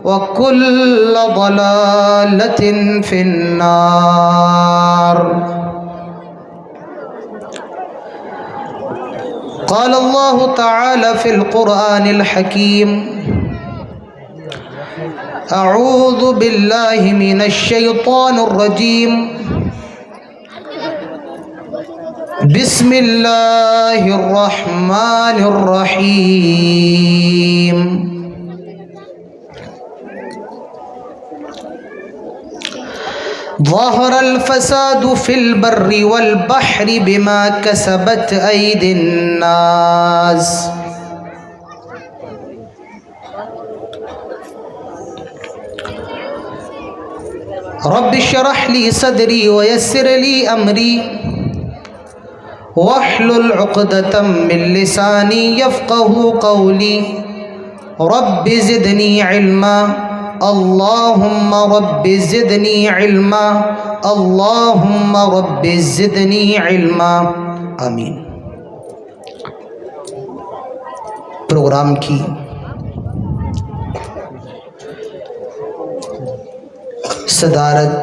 وكل ضلالة في النار. قال الله تعالى في القرآن الحكيم: أعوذ بالله من الشيطان الرجيم. بسم الله الرحمن الرحيم. ظهر الفساد في البر والبحر بما كسبت أيدي الناس. رب اشرح لي صدري ويسر لي أمري واحلل عقدة من لساني يفقه قولي. رب زدني علما اللهم رب زدنی علما اللهم رب زدنی علما آمین. پروگرام کی صدارت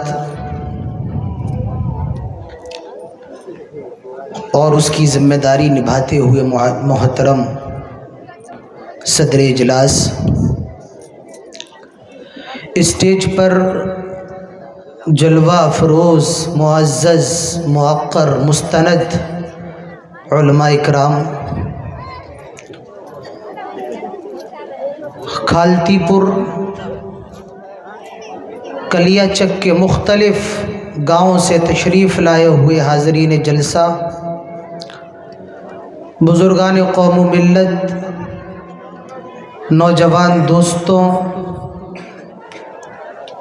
اور اس کی ذمہ داری نبھاتے ہوئے محترم صدر اجلاس، اسٹیج پر جلوہ افروز معزز موقر مستند علماء اکرام، کھالتی پور کلیا چک کے مختلف گاؤں سے تشریف لائے ہوئے حاضرین جلسہ، بزرگان قوم و ملت، نوجوان دوستوں،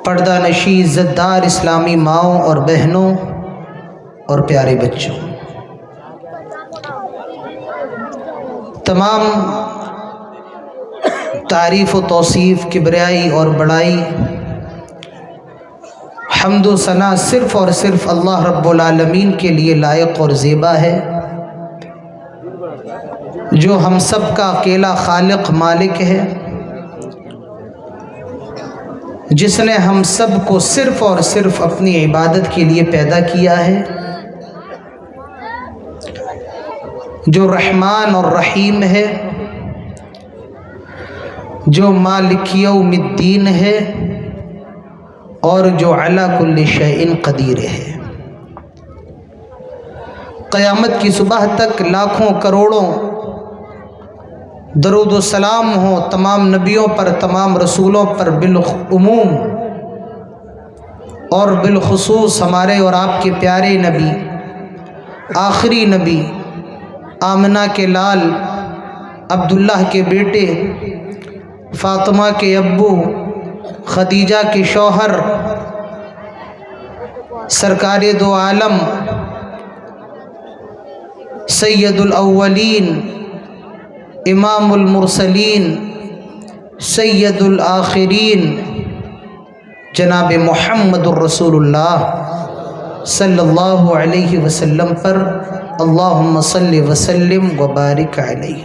پردہ نشی عزتدار اسلامی ماؤں اور بہنوں اور پیارے بچوں، تمام تعریف و توصیف، کبریائی اور بڑائی، حمد و ثنا صرف اور صرف اللہ رب العالمین کے لیے لائق اور زیبا ہے، جو ہم سب کا اکیلا خالق مالک ہے، جس نے ہم سب کو صرف اور صرف اپنی عبادت کے لیے پیدا کیا ہے، جو رحمان اور رحیم ہے، جو مالک یوم الدین ہے، اور جو علی کل شیء قدیر ہے. قیامت کی صبح تک لاکھوں کروڑوں درود و سلام ہو تمام نبیوں پر، تمام رسولوں پر بالعموم، اور بالخصوص ہمارے اور آپ کے پیارے نبی، آخری نبی، آمنہ کے لال، عبداللہ کے بیٹے، فاطمہ کے ابو، خدیجہ کے شوہر، سرکار دو عالم، سید الاولین، امام المرسلین، سید الآخرین، جناب محمد الرسول اللہ صلی اللہ علیہ وسلم پر اللہم صلی وسلم وبارک علیہ.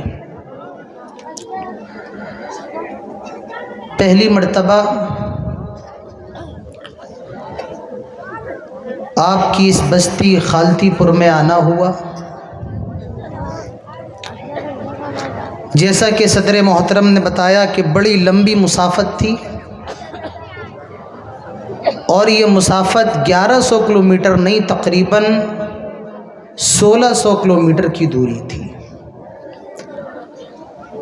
پہلی مرتبہ آپ کی اس بستی کھالتی پور میں آنا ہوا. جیسا کہ صدر محترم نے بتایا کہ بڑی لمبی مسافت تھی، اور یہ مسافت 1100 کلومیٹر نہیں، تقریباً 1600 کلومیٹر کی دوری تھی.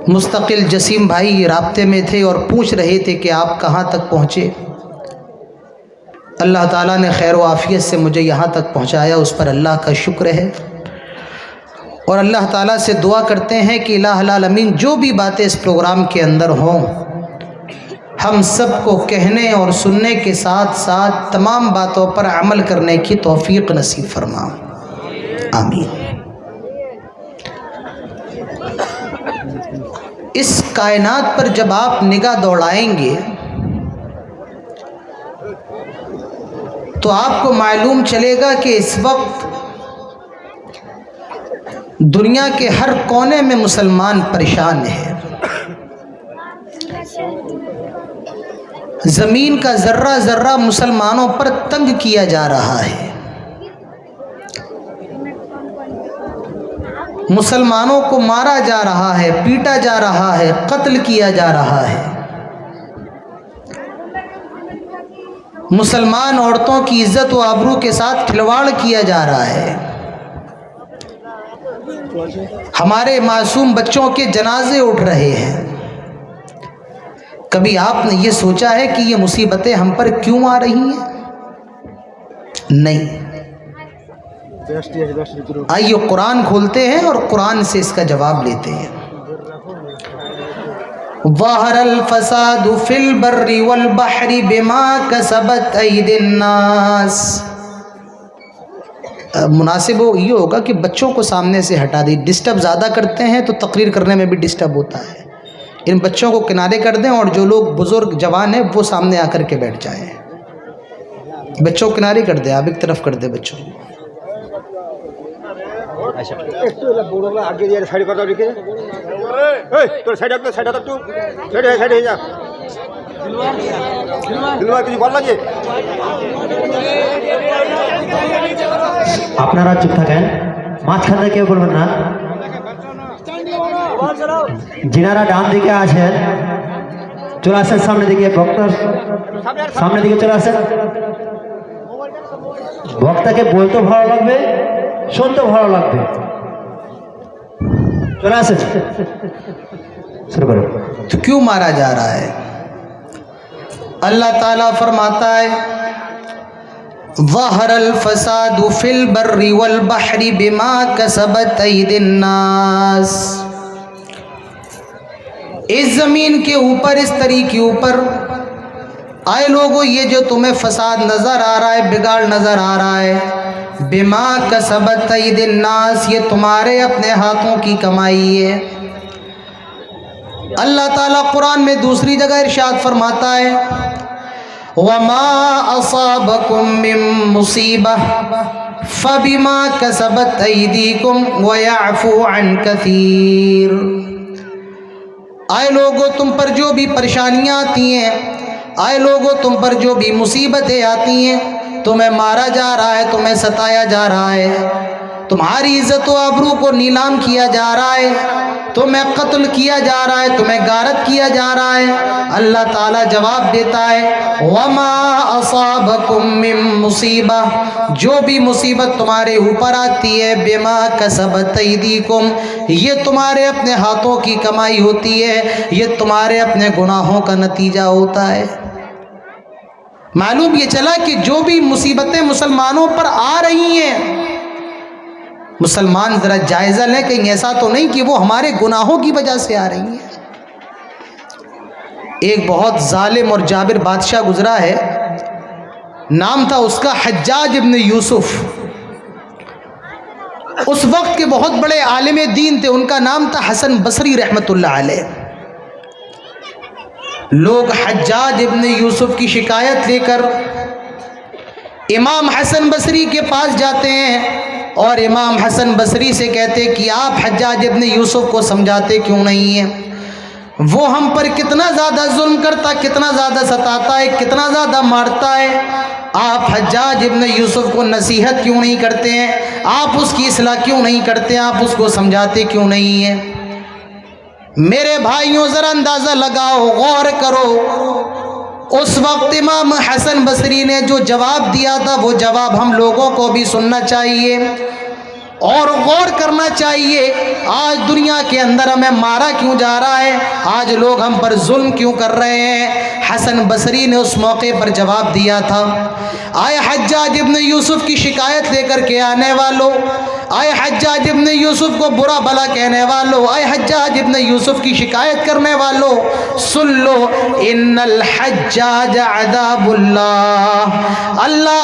مستقل جسیم بھائی رابطے میں تھے اور پوچھ رہے تھے کہ آپ کہاں تک پہنچے. اللہ تعالیٰ نے خیر و عافیت سے مجھے یہاں تک پہنچایا، اس پر اللہ کا شکر ہے. اور اللہ تعالیٰ سے دعا کرتے ہیں کہ الہ العالمین جو بھی باتیں اس پروگرام کے اندر ہوں، ہم سب کو کہنے اور سننے کے ساتھ ساتھ تمام باتوں پر عمل کرنے کی توفیق نصیب فرما. آمین. اس کائنات پر جب آپ نگاہ دوڑائیں گے تو آپ کو معلوم چلے گا کہ اس وقت دنیا کے ہر کونے میں مسلمان پریشان ہیں. زمین کا ذرہ ذرہ مسلمانوں پر تنگ کیا جا رہا ہے، مسلمانوں کو مارا جا رہا ہے، پیٹا جا رہا ہے، قتل کیا جا رہا ہے، مسلمان عورتوں کی عزت و آبرو کے ساتھ کھلواڑ کیا جا رہا ہے، ہمارے معصوم بچوں کے جنازے اٹھ رہے ہیں۔ کبھی آپ نے یہ سوچا ہے کہ یہ مصیبتیں ہم پر کیوں آ رہی ہیں؟ نہیں۔ آئیے قرآن کھولتے ہیں اور قرآن سے اس کا جواب لیتے ہیں۔ ظہر الفساد فی البر والبحر بما کسبت ایدی الناس۔ مناسب یہ ہوگا کہ بچوں کو سامنے سے ہٹا دیں، ڈسٹرب زیادہ کرتے ہیں تو تقریر کرنے میں بھی ڈسٹرب ہوتا ہے۔ ان بچوں کو کنارے کر دیں اور جو لوگ بزرگ جوان ہیں وہ سامنے آ کر کے بیٹھ جائیں۔ بچوں کو کنارے کر دیں، آپ ایک طرف کر دیں بچوں کو۔ আপনারা চুপ থাকেন, মাঝখানে কেউ বলবেন না। যিনারা ডান দিকে আছেন চলে আসেন সামনে দিকে, বক্তার সামনে দিকে চলে আসেন। বক্তাকে বলতে ভালো লাগবে, শুনতে ভালো লাগবে। চলে আসেন, শুরু করো। تو کیوں مارا جا رہا ہے؟ اللہ تعالیٰ فرماتا ہے ظہر الفساد فی البر والبحر بما کسبت ایدی الناس۔ اس زمین کے اوپر، اس طریق کے اوپر آئے لوگوں، یہ جو تمہیں فساد نظر آ رہا ہے، بگاڑ نظر آ رہا ہے، بما کسبت ایدی الناس، یہ تمہارے اپنے ہاتھوں کی کمائی ہے۔ اللہ تعالیٰ قرآن میں دوسری جگہ ارشاد فرماتا ہے وَمَا أَصَابَكُم مِّن مُّصِيبَةٍ فَبِمَا كَسَبَتْ أَيْدِيكُمْ وَيَعْفُو عَن كَثِيرٍ۔ آئے لوگوں، تم پر جو بھی پریشانیاں آتی ہیں، آئے لوگوں تم پر جو بھی مصیبتیں آتی ہیں، تمہیں مارا جا رہا ہے، تمہیں ستایا جا رہا ہے، تمہاری عزت و آبرو کو نیلام کیا جا رہا ہے، تمہیں قتل کیا جا رہا ہے، تمہیں غارت کیا جا رہا ہے، اللہ تعالیٰ جواب دیتا ہے وَمَا أَصَابَكُم مِّن مُّصِيبَةٍ، جو بھی مصیبت تمہارے اوپر آتی ہے، بِمَا كَسَبَتْ أَيْدِيكُمْ، یہ تمہارے اپنے ہاتھوں کی کمائی ہوتی ہے، یہ تمہارے اپنے گناہوں کا نتیجہ ہوتا ہے۔ معلوم یہ چلا کہ جو بھی مصیبتیں مسلمانوں پر آ رہی ہیں، مسلمان ذرا جائزہ لیں، کہیں ایسا تو نہیں کہ وہ ہمارے گناہوں کی وجہ سے آ رہی ہیں۔ ایک بہت ظالم اور جابر بادشاہ گزرا ہے، نام تھا اس کا حجاج ابن یوسف۔ اس وقت کے بہت بڑے عالم دین تھے، ان کا نام تھا حسن بصری رحمۃ اللہ علیہ۔ لوگ حجاج ابن یوسف کی شکایت لے کر امام حسن بصری کے پاس جاتے ہیں اور امام حسن بصری سے کہتے کہ آپ حجاج ابن یوسف کو سمجھاتے کیوں نہیں ہیں؟ وہ ہم پر کتنا زیادہ ظلم کرتا، کتنا زیادہ ستاتا ہے، کتنا زیادہ مارتا ہے، آپ حجاج ابن یوسف کو نصیحت کیوں نہیں کرتے ہیں؟ آپ اس کی اصلاح کیوں نہیں کرتے ہیں؟ آپ اس کو سمجھاتے کیوں نہیں ہیں؟ میرے بھائیوں ذرا اندازہ لگاؤ، غور کرو، اس وقت امام حسن بصری نے جو جواب دیا تھا وہ جواب ہم لوگوں کو بھی سننا چاہیے اور غور کرنا چاہیے۔ آج دنیا کے اندر ہمیں مارا کیوں جا رہا ہے؟ آج لوگ ہم پر ظلم کیوں کر رہے ہیں؟ حسن بصری نے اس موقع پر جواب دیا تھا آئے حجاج ابن یوسف کی شکایت لے کر کے آنے والوں، آئے حجاج ابن یوسف کو برا بھلا کہنے والوں، آئے حجاج ابن یوسف کی شکایت کرنے والوں، سن لو، ان الحجاج عذاب اللہ، اللہ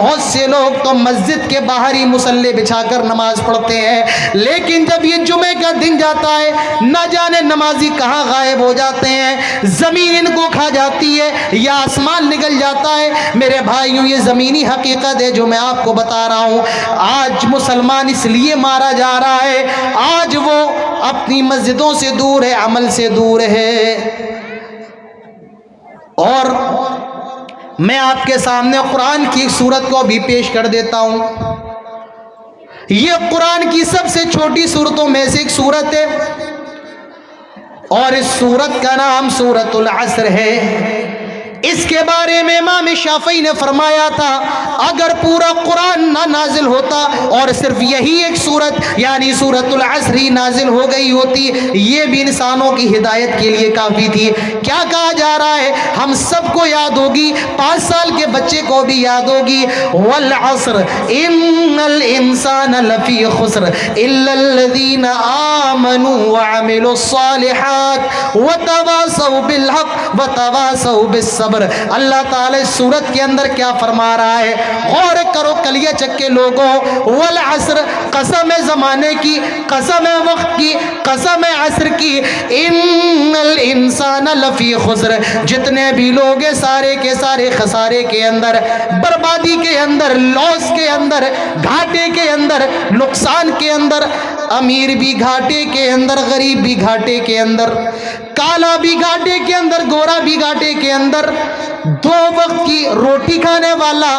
بہت سے لوگ تو مسجد کے باہر ہی مصلی بچھا کر نماز پڑھتے ہیں، لیکن جب یہ جمعے کا دن جاتا ہے نہ جانے نمازی کہاں غائب ہو جاتے ہیں، زمین ان کو کھا جاتی ہے یا آسمان نگل جاتا ہے۔ میرے بھائیوں، یہ زمینی حقیقت ہے جو میں آپ کو بتا رہا ہوں۔ آج مسلمان اس لیے مارا جا رہا ہے، آج وہ اپنی مسجدوں سے دور ہے، عمل سے دور ہے۔ اور میں آپ کے سامنے قرآن کی ایک سورت کو بھی پیش کر دیتا ہوں۔ یہ قرآن کی سب سے چھوٹی سورتوں میں سے ایک سورت ہے، اور اس سورت کا نام سورۃ العصر ہے۔ اس کے بارے میں امام شافعی نے فرمایا تھا اگر پورا قرآن نہ نازل ہوتا اور صرف یہی ایک سورت یعنی سورۃ العصر ہی نازل ہو گئی ہوتی، یہ بھی انسانوں کی ہدایت کے لیے کافی تھی۔ کیا کہا جا رہا ہے؟ ہم سب کو یاد ہوگی، 5 سال کے بچے کو بھی یاد ہوگی، والعصر ان الانسان لفی خسر الا الذین آمنوا وعملوا الصالحات وتواصوا بالحق وتواصوا بالصبر۔ اللہ تعالی اس سورت کے اندر کیا فرما رہا ہے؟ غور کرو کلیہ چک کے لوگوں، والعصر قسم زمانے کی، قسم وقت کی، قسم عصر کی، ان الانسان لفی خسر، جتنے بھی لوگ ہیں سارے کے سارے خسارے کے اندر، بربادی کے اندر، لاس کے اندر، گھاٹے کے اندر، نقصان کے اندر، امیر بھی گھاٹے کے اندر، غریب بھی گھاٹے کے اندر، کالا بھی گھاٹے کے اندر، گورا بھی گھاٹے کے اندر، 2 وقت کی روٹی کھانے والا،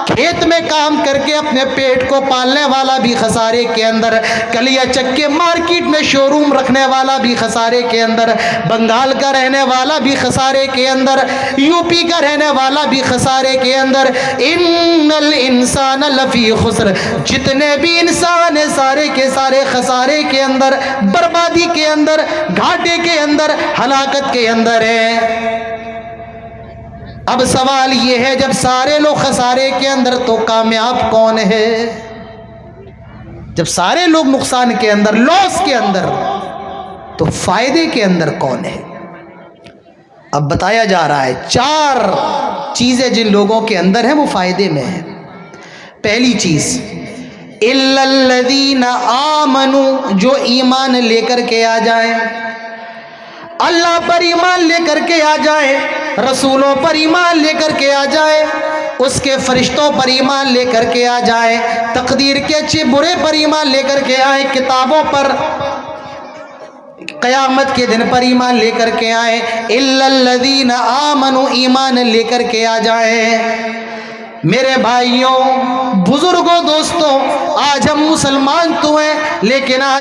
کھیت میں کام کر کے اپنے پیٹ کو پالنے والا بھی خسارے کے اندر، کلیہ چکے مارکیٹ میں شو روم رکھنے والا بھی خسارے کے اندر، بنگال کا رہنے والا بھی خسارے کے اندر، یو پی کا رہنے والا بھی خسارے کے اندر۔ ان الانسان لفی خسر، جتنے بھی انسان ہیں سارے کے سارے خسارے کے اندر، بربادی کے اندر، گھاٹے کے اندر، ہلاکت کے اندر ہے۔ اب سوال یہ ہے جب سارے لوگ خسارے کے اندر تو کامیاب کون ہے؟ جب سارے لوگ نقصان کے اندر، لاس کے اندر، تو فائدے کے اندر کون ہے؟ اب بتایا جا رہا ہے 4 چیزیں جن لوگوں کے اندر ہیں وہ فائدے میں ہیں۔ پہلی چیز الا الذین آمنوا، جو ایمان لے کر کے آ جائیں، اللہ پر ایمان لے کر کے آ جائیں، رسولوں پر ایمان لے کر کے آ جائیں، اس کے فرشتوں پر ایمان لے کر کے آ جائیں، تقدیر کے اچھے برے پر ایمان لے کر کے آئیں، کتابوں پر، قیامت کے دن پر ایمان لے کر کے آئیں۔ الا الذین آمنوا، ایمان لے کر کے آ جائیں۔ میرے بھائیوں، بزرگوں، دوستوں، آج ہم مسلمان تو ہیں لیکن آج